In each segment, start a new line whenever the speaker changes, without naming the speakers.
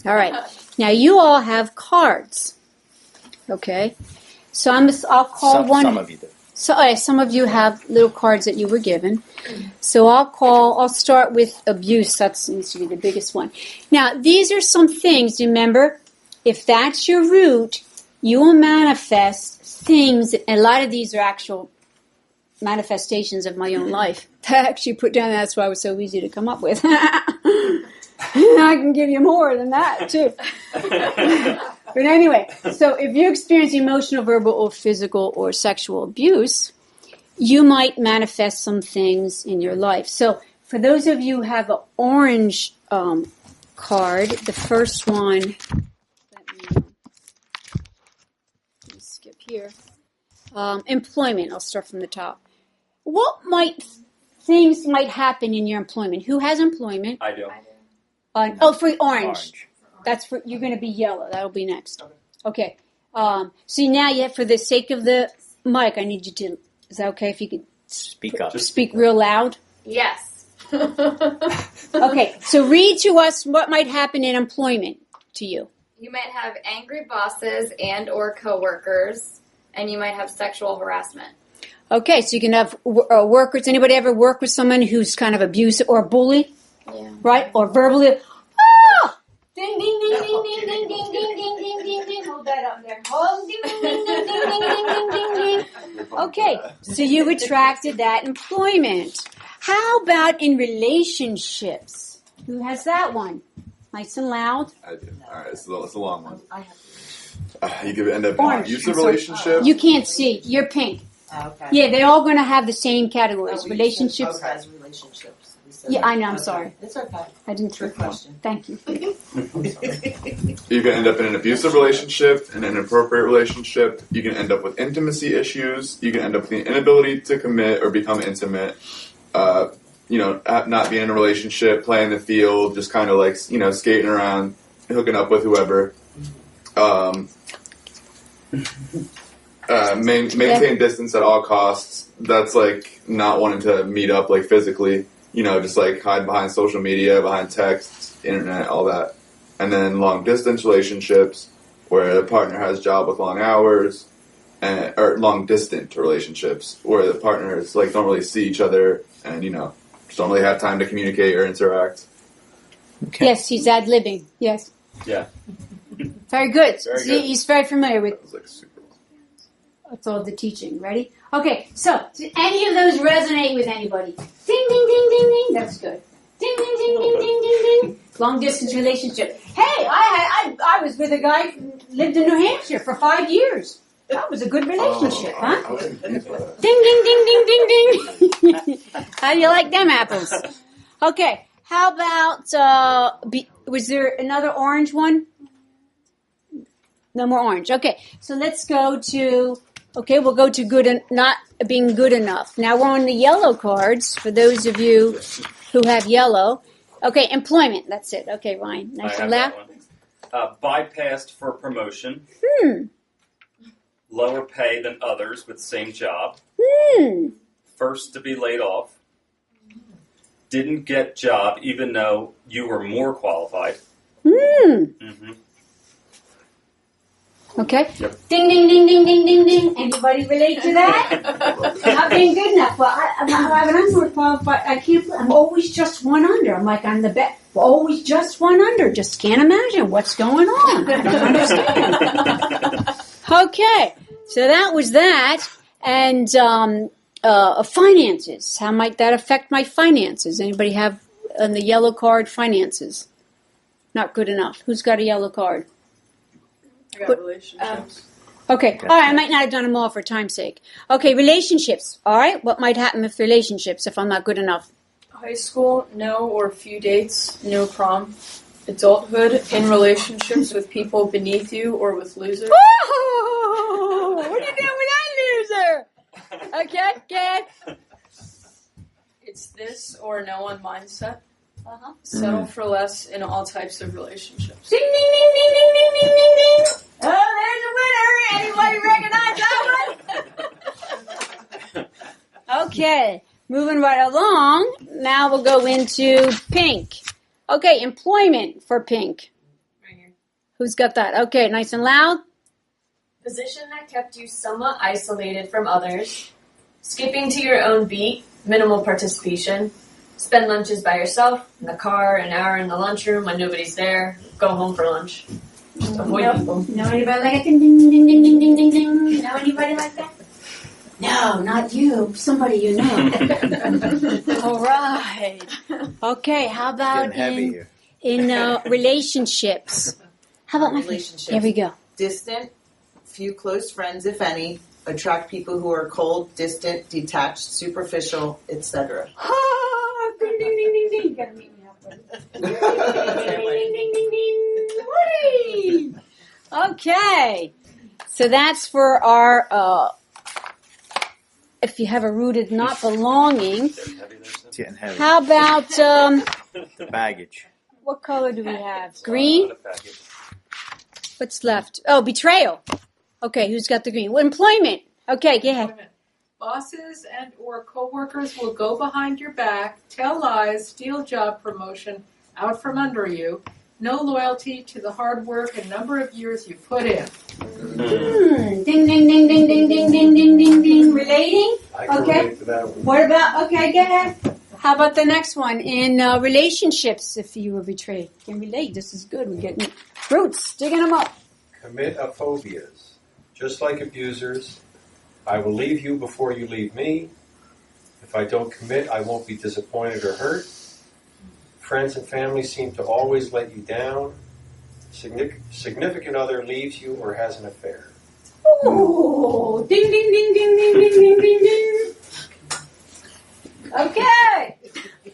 All right. Now, you all have cards. Okay. So I'll call one.
Some of you do.
So some of you have little cards that you were given. So I'll start with abuse. That seems to be the biggest one. Now, these are some things, remember, if that's your root, you will manifest things. A lot of these are actual manifestations of my own life. I actually put down, that's why it was so easy to come up with. I can give you more than that, too. But anyway, so if you experience emotional, verbal, or physical or sexual abuse, you might manifest some things in your life. So for those of you who have an orange card, the first one, let me skip here. Employment, I'll start from the top. What things might happen in your employment? Who has employment?
I do.
For orange. That's for, you're going to be yellow. That'll be next. Okay. See, now you have, for the sake of the mic, I need you to, is that okay if you could
speak up?
Just speak real loud?
Yes.
Okay. So read to us what might happen in employment to you.
You might have angry bosses and or coworkers, and you might have sexual harassment.
Okay. So you can have workers. Anybody ever work with someone who's kind of abusive or bully?
Yeah. Right?
Or verbally. Ah! Ding, ding, ding, ding, ding, ding, ding, ding, ding, ding, ding, ding. Hold that up there. Hold, ding, ding, ding, ding, ding, ding, ding, ding, ding. Okay, so you attracted that employment. How about in relationships? Who has that one? Nice and loud.
I do. All right, it's a long one.
I have
You could end up in an abusive
So
relationship.
you can't see. You're pink.
okay.
Yeah, they're all going to have the same categories.
Oh,
Relationships.
Okay. Relationships.
Yeah, I know. I'm sorry.
It's okay.
I didn't trick you. Thank you.
You can end up in an abusive relationship, an inappropriate relationship. You can end up with intimacy issues. You can end up with the inability to commit or become intimate. Not being in a relationship, playing the field, just kind of like, skating around, hooking up with whoever. Maintain distance at all costs. That's like not wanting to meet up like physically. Just like hide behind social media, behind texts, internet, all that. And then long distance relationships where the partner has a job with long hours, or long distant relationships where the partners like don't really see each other and just don't really have time to communicate or interact.
Okay. Yes, he's ad-libbing. Yes.
Yeah.
Very good.
Very good.
He's very familiar with.
That was like super.
That's all the teaching. Ready? Okay, so do any of those resonate with anybody? Ding, ding, ding, ding, ding. That's good. Ding, ding, ding, ding, ding, ding, ding. Long distance relationship. Hey, I was with a guy who lived in New Hampshire for 5 years. That was a good relationship, huh? Ding, ding, ding, ding, ding, ding. How do you like them apples? Okay, how about, was there another orange one? No more orange. Okay, so let's go to... Okay, we'll go to good and not being good enough. Now we're on the yellow cards for those of you who have yellow. Okay, employment. That's it. Okay, Ryan. Nice and loud.
Bypassed for promotion. Lower pay than others with same job. First to be laid off. Didn't get job even though you were more qualified. Mm-hmm.
Okay.
Yep.
Ding, ding, ding, ding, ding, ding, ding. Anybody relate to that? Not being good enough. Well, I'm more qualified. I can't. I'm always just one under. I'm like, I'm the best. Always just one under. Just can't imagine what's going on. I don't understand. Okay. So that was that. And finances. How might that affect my finances? Anybody have on the yellow card finances? Not good enough. Who's got a yellow card?
I got relationships.
Okay. All right. I might not have done them all for time's sake. Okay. Relationships. All right. What might happen with relationships if I'm not good enough?
High school, no or few dates, no prom. Adulthood, in relationships with people beneath you or with losers.
Oh, what are you doing with that loser? Okay. Good.
It's this or no one mindset. Settle for less in all types of relationships.
Ding, ding, ding, ding, ding, ding, ding, ding, ding. Oh, there's a winner. Anybody recognize that one? Okay. Moving right along. Now we'll go into pink. Okay, employment for pink. Who's got that? Okay, nice and loud.
Position that kept you somewhat isolated from others. Skipping to your own beat, minimal participation. Spend lunches by yourself, in the car, an hour in the lunchroom when nobody's there. Go home for lunch. Just avoid people.
Know anybody like it? Ding, ding, ding, ding, ding, ding, ding, ding. Know anybody like that? No, not you. Somebody you know. All right. Okay, how about
Getting heavy here.
in relationships? How about my
Relationships.
Here we go.
Distant, few close friends, if any. Attract people who are cold, distant, detached, superficial, etc.
Ding, ding, ding, ding, ding. You gotta meet me halfway. Ding, ding, ding, ding, ding. Whee! Okay. So that's for our, if you have a rooted not belonging.
Getting heavy there, Sim?
It's getting heavy.
How about,
The baggage.
what color do we have? Green?
Not a package.
What's left? Oh, betrayal. Okay, who's got the green? Well, employment. Okay, go ahead.
Bosses and or coworkers will go behind your back, tell lies, steal job promotion out from under you. No loyalty to the hard work and number of years you put in.
Ding, ding, ding, ding, ding, ding, ding, ding, ding, ding. Relating?
I can
Okay.
relate to that one.
What about, okay, go ahead. How about the next one? In relationships, if you were betrayed. Can relate. This is good. We're getting roots, digging them up.
Commit a phobias. Just like abusers, I will leave you before you leave me. If I don't commit, I won't be disappointed or hurt. Friends and family seem to always let you down. Significant other leaves you or has an affair.
Ooh, ding, ding, ding, ding, ding, ding, ding, ding, ding. Okay.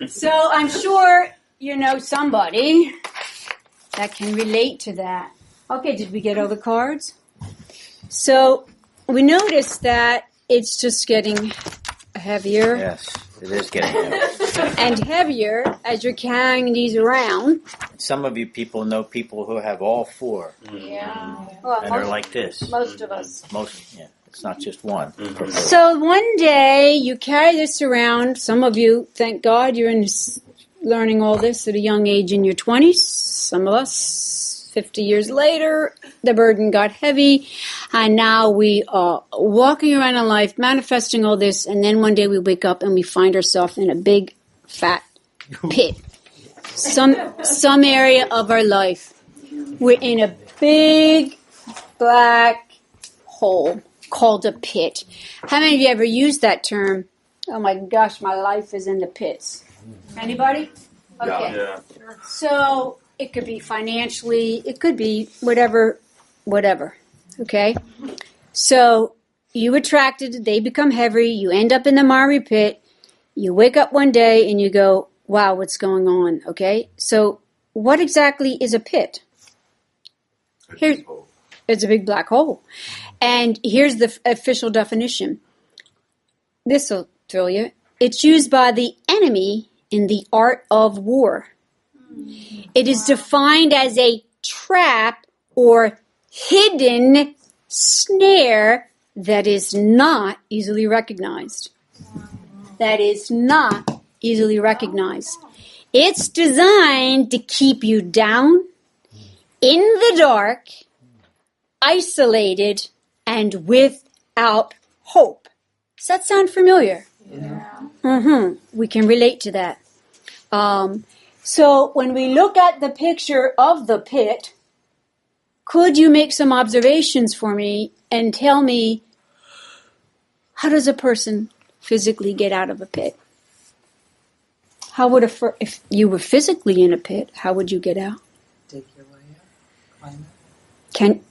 So I'm sure you know somebody that can relate to that. Okay, did we get all the cards? So we noticed that it's just getting heavier
Yes, it is getting heavy.
and heavier as you're carrying these around.
Some of you people know people who have all four,
Yeah.
Well,
and they're like this.
most of us.
Most, yeah, it's not just one.
So one day you carry this around. Some of you, thank God, you're learning all this at a young age in your 20s. Some of us, 50 years later, the burden got heavy, and now we are walking around in life, manifesting all this, and then one day we wake up and we find ourselves in a big, fat pit. Some area of our life. We're in a big, black hole called a pit. How many of you ever used that term? Oh my gosh, my life is in the pits. Anybody? Okay.
Yeah.
So it could be financially, it could be whatever. Okay? So you attracted, they become heavy, you end up in the miry pit, you wake up one day and you go, wow, what's going on? Okay? So what exactly is a pit? Here, it's a big black hole. And here's the official definition. This will thrill you. It's used by the enemy in the art of war. It is defined as a trap or hidden snare that is not easily recognized. That is not easily recognized. It's designed to keep you down, in the dark, isolated, and without hope. Does that sound familiar? Yeah. We can relate to that. So when we look at the picture of the pit, could you make some observations for me and tell me, how does a person physically get out of a pit? How would if you were physically in a pit, how would you get out?
Dig your way out. Climb out.
Can't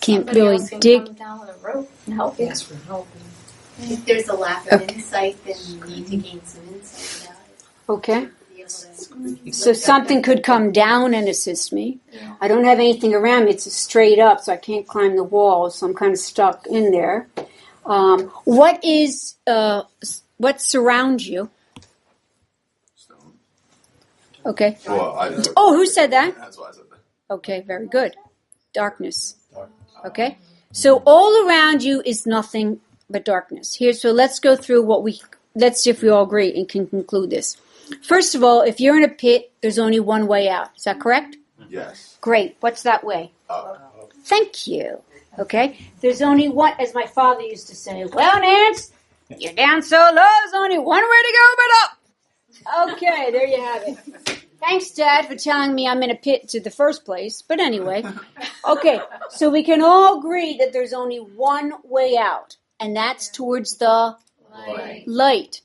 Somebody
really
else can
dig.
come down with a rope and help you.
Ask for help.
If there's a lack of insight, then you need to gain some insight about it.
Okay.
To be able to
So something could come down and assist me. I don't have anything around me. It's straight up, so I can't climb the wall, so I'm kind of stuck in there. What surrounds you? Okay.
Well, I just,
Oh, who said that?
That's why I said that.
Okay, very good. Darkness. Okay? So all around you is nothing but darkness. So let's go through let's see if we all agree and can conclude this. First of all, if you're in a pit, there's only one way out. Is that correct?
Yes.
Great. What's that way?
Up.
Thank you. Okay? There's only one, as my father used to say, well, Nance, you're down so low, there's only one way to go but up. Okay, there you have it. Thanks, Dad, for telling me I'm in a pit to the first place. But anyway, okay, so we can all agree that there's only one way out, and that's towards the light.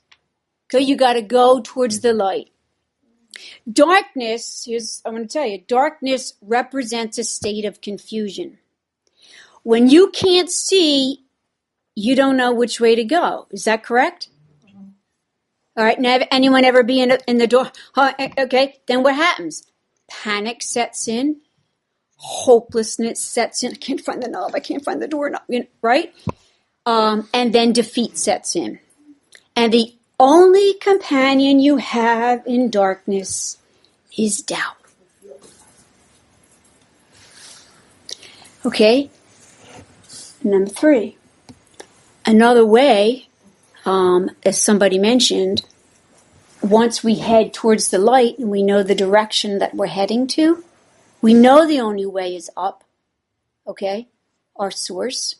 Okay, you got to go towards the light. Darkness, I'm going to tell you, darkness represents a state of confusion. When you can't see, you don't know which way to go. Is that correct? All right, now, anyone ever be in the door? Okay, then what happens? Panic sets in. Hopelessness sets in. I can't find the knob. I can't find the doorknob. Right? And then defeat sets in. And the only companion you have in darkness is doubt. Okay? Number 3. Another way, as somebody mentioned, once we head towards the light and we know the direction that we're heading to, we know the only way is up, okay, our source.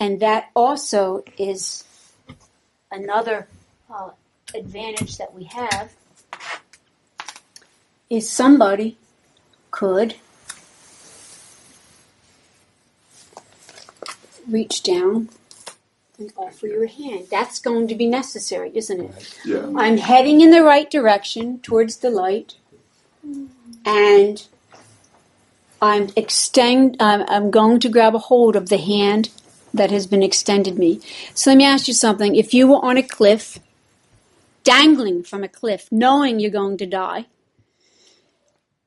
And that also is another advantage that we have, is somebody could reach down and offer your hand. That's going to be necessary, isn't it?
Yeah.
I'm heading in the right direction towards the light, and I'm going to grab a hold of the hand that has been extended me. So let me ask you something. If you were on a cliff, dangling from a cliff, knowing you're going to die,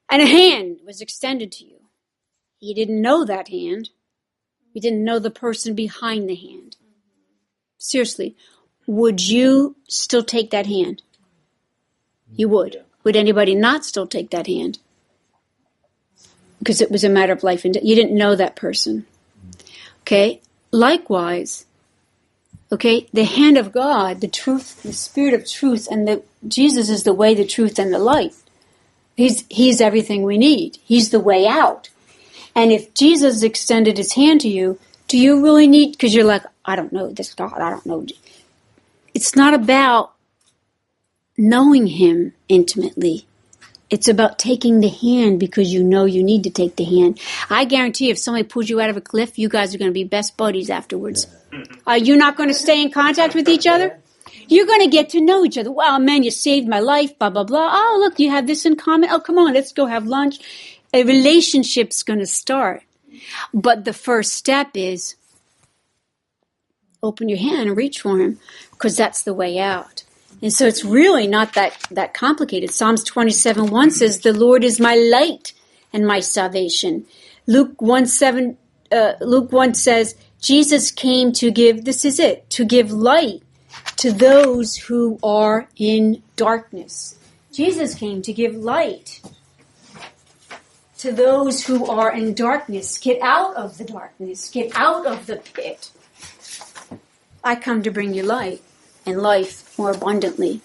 and a hand was extended to you, you didn't know that hand. You didn't know the person behind the hand. Seriously, would you still take that hand? You would. Yeah. Would anybody not still take that hand? Because it was a matter of life and death. You didn't know that person. Okay? Likewise, okay, the hand of God, the truth, the spirit of truth, and Jesus is the way, the truth, and the light. He's everything we need. He's the way out. And if Jesus extended his hand to you, do you really need, because you're like, I don't know this God, I don't know. It's not about knowing him intimately. It's about taking the hand because you know you need to take the hand. I guarantee if somebody pulls you out of a cliff, you guys are going to be best buddies afterwards. Are you not going to stay in contact with each other? You're going to get to know each other. Wow, man, you saved my life, blah, blah, blah. Oh, look, you have this in common. Oh, come on, let's go have lunch. A relationship's going to start. But the first step is open your hand and reach for him, because that's the way out. And so it's really not that complicated. Psalms 27:1 says, the Lord is my light and my salvation. Luke 1 says, Jesus came to give, this is it, to give light to those who are in darkness. Jesus came to give light to those who are in darkness. Get out of the darkness. Get out of the pit. I come to bring you light and life more abundantly.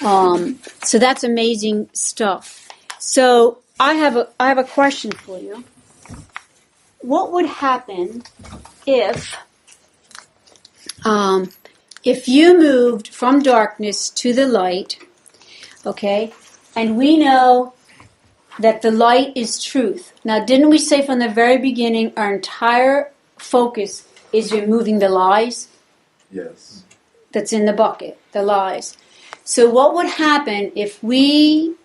So that's amazing stuff. So I have a question for you. What would happen if you moved from darkness to the light, okay, and we know that the light is truth. Now, didn't we say from the very beginning our entire focus is removing the lies?
Yes.
That's in the bucket, the lies. So what would happen if we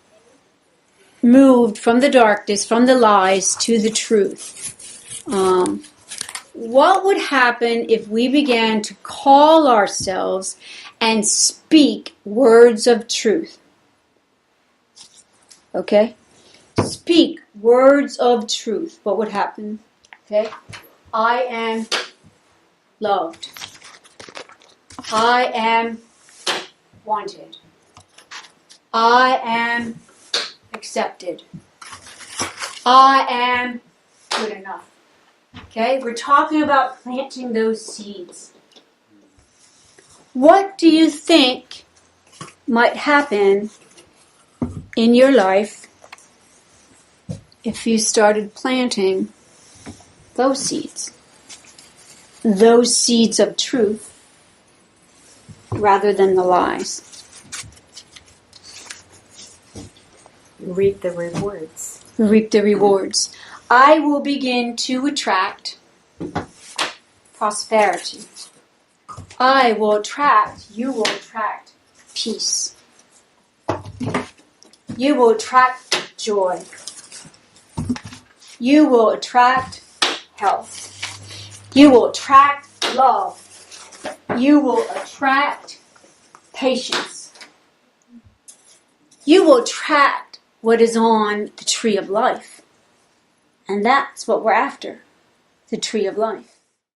moved from the darkness, from the lies, to the truth? What would happen if we began to call ourselves and speak words of truth? Okay? Speak words of truth. What would happen? Okay? I am loved. I am wanted. I am accepted. I am good enough. Okay? We're talking about planting those seeds. What do you think might happen in your life if you started planting those seeds of truth, rather than the lies.
Reap the rewards.
Reap the rewards. I will begin to attract prosperity. I will attract, you will attract peace. You will attract joy. You will attract health. You will attract love. You will attract patience. You will attract what is on the tree of life. And that's what we're after, the tree of life.